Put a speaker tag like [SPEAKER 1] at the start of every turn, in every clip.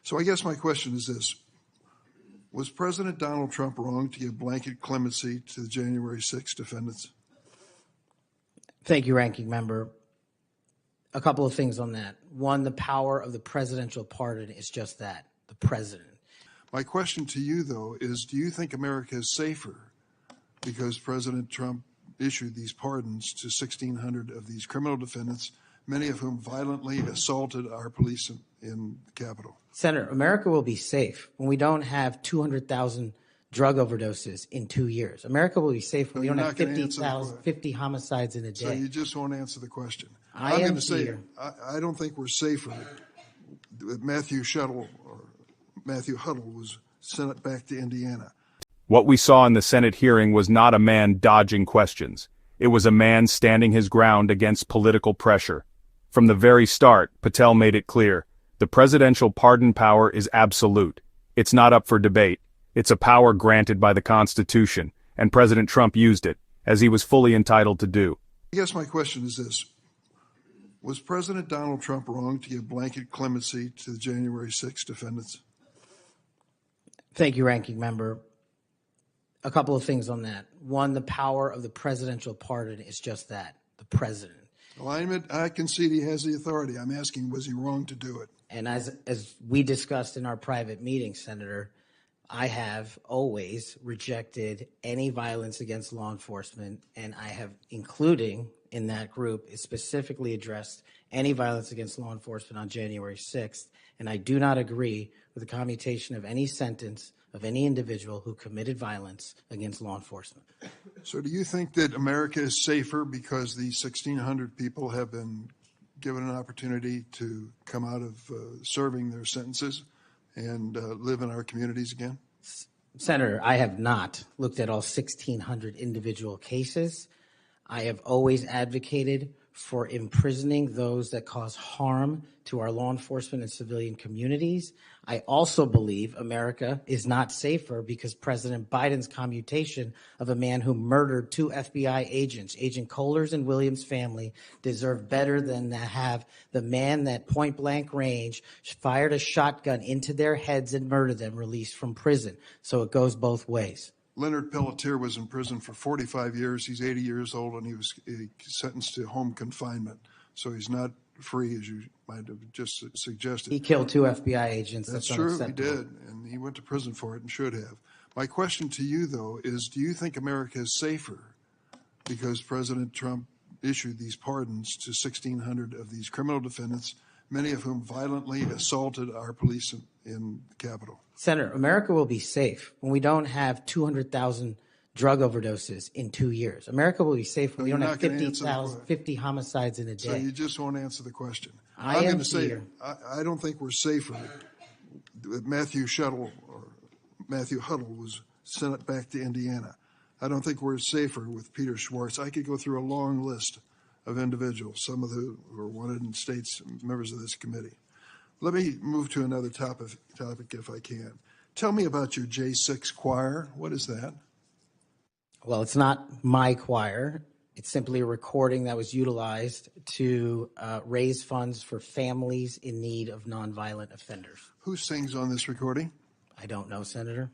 [SPEAKER 1] So I guess my question is this. Was President Donald Trump wrong to give blanket clemency to the January 6 defendants?
[SPEAKER 2] Thank you, Ranking Member. A couple of things on that. One, the power of the presidential pardon is just that, the president.
[SPEAKER 1] My question to you, though, is do you think America is safer because President Trump issued these pardons to 1,600 of these criminal defendants, many of whom violently assaulted our police in the Capitol?
[SPEAKER 2] Senator, America will be safe when we don't have 200,000 drug overdoses in 2 years. America will be safe when we don't have 50 homicides in a day.
[SPEAKER 1] So you just won't answer the question.
[SPEAKER 2] I'm going to say,
[SPEAKER 1] I don't think we're safer. Matthew Huddle was sent back to Indiana.
[SPEAKER 3] What we saw in the Senate hearing was not a man dodging questions. It was a man standing his ground against political pressure. From the very start, Patel made it clear, the presidential pardon power is absolute. It's not up for debate. It's a power granted by the Constitution, and President Trump used it, as he was fully entitled to do.
[SPEAKER 1] I guess my question is this. Was President Donald Trump wrong to give blanket clemency to the January 6 defendants?
[SPEAKER 2] Thank you, Ranking Member. A couple of things on that. One, the power of the presidential pardon is just that, the president.
[SPEAKER 1] Well, I concede he has the authority. I'm asking, was he wrong to do it?
[SPEAKER 2] And as we discussed in our private meeting, Senator, I have always rejected any violence against law enforcement, and I have, including in that group, specifically addressed any violence against law enforcement on January 6th, and I do not agree with the commutation of any sentence of any individual who committed violence against law enforcement.
[SPEAKER 1] So do you think that America is safer because these 1,600 people have been given an opportunity to come out of serving their sentences and live in our communities again?
[SPEAKER 2] Senator, I have not looked at all 1,600 individual cases. I have always advocated for imprisoning those that cause harm to our law enforcement and civilian communities. I also believe America is not safer because President Biden's commutation of a man who murdered 2 FBI agents, Agent Kohler's and Williams' family, deserve better than to have the man that point blank range fired a shotgun into their heads and murdered them released from prison. So it goes both ways.
[SPEAKER 1] Leonard Pelletier was in prison for 45 years. He's 80 years old, and he was sentenced to home confinement. So he's not free, as you might have just suggested.
[SPEAKER 2] He killed 2 FBI agents.
[SPEAKER 1] That's true, he did, and he went to prison for it and should have. My question to you, though, is do you think America is safer because President Trump issued these pardons to 1,600 of these criminal defendants, many of whom violently assaulted our police in the Capitol?
[SPEAKER 2] Senator, America will be safe when we don't have 200,000 drug overdoses in 2 years. America will be safe when we don't have 50 homicides in a day.
[SPEAKER 1] So you just won't answer the question.
[SPEAKER 2] I'm going to say,
[SPEAKER 1] I don't think we're safer. Matthew Huddle was sent back to Indiana. I don't think we're safer with Peter Schwartz. I could go through a long list of individuals, some of who are wanted in states, members of this committee. Let me move to another topic if I can. Tell me about your J6 choir. What is that?
[SPEAKER 2] Well, it's not my choir. It's simply a recording that was utilized to raise funds for families in need of nonviolent offenders.
[SPEAKER 1] Who sings on this recording?
[SPEAKER 2] I don't know, Senator.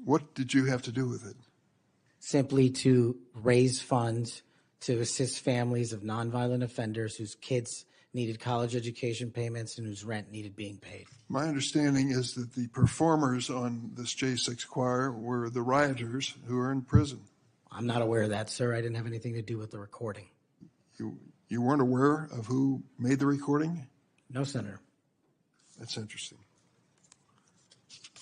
[SPEAKER 1] What did you have to do with it?
[SPEAKER 2] Simply to raise funds to assist families of nonviolent offenders whose kids needed college education payments and whose rent needed being paid.
[SPEAKER 1] My understanding is that the performers on this J6 choir were the rioters who are in prison.
[SPEAKER 2] I'm not aware of that, sir. I didn't have anything to do with the recording.
[SPEAKER 1] You weren't aware of who made the recording?
[SPEAKER 2] No, Senator.
[SPEAKER 1] That's interesting.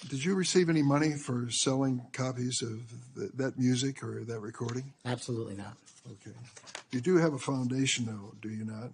[SPEAKER 1] Did you receive any money for selling copies of that music or that recording?
[SPEAKER 2] Absolutely not.
[SPEAKER 1] Okay. You do have a foundation, though, do you not?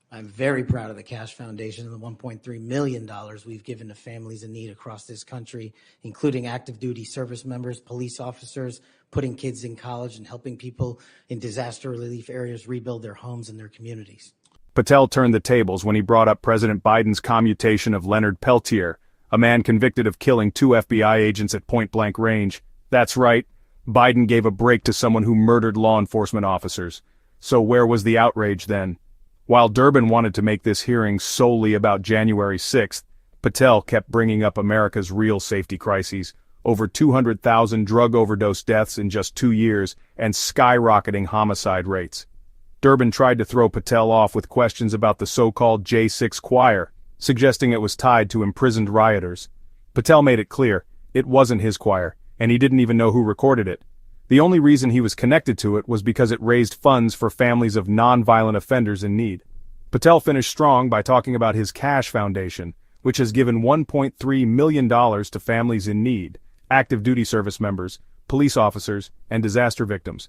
[SPEAKER 2] I'm very proud of the Kash Foundation and the $1.3 million we've given to families in need across this country, including active duty service members, police officers, putting kids in college, and helping people in disaster relief areas rebuild their homes and their communities.
[SPEAKER 3] Patel turned the tables when he brought up President Biden's commutation of Leonard Pelletier, a man convicted of killing 2 FBI agents at point-blank range. That's right, Biden gave a break to someone who murdered law enforcement officers. So where was the outrage then? While Durbin wanted to make this hearing solely about January 6th, Patel kept bringing up America's real safety crises, over 200,000 drug overdose deaths in just 2 years, and skyrocketing homicide rates. Durbin tried to throw Patel off with questions about the so-called J6 choir, suggesting it was tied to imprisoned rioters. Patel made it clear, it wasn't his choir, and he didn't even know who recorded it. The only reason he was connected to it was because it raised funds for families of non-violent offenders in need. Patel finished strong by talking about his Kash Foundation, which has given $1.3 million to families in need, active duty service members, police officers, and disaster victims.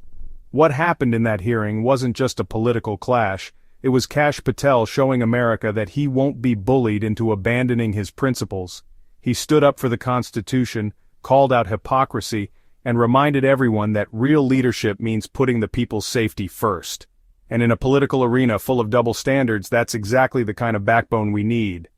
[SPEAKER 3] What happened in that hearing wasn't just a political clash, it was Kash Patel showing America that he won't be bullied into abandoning his principles. He stood up for the Constitution, called out hypocrisy, and reminded everyone that real leadership means putting the people's safety first. And in a political arena full of double standards, that's exactly the kind of backbone we need.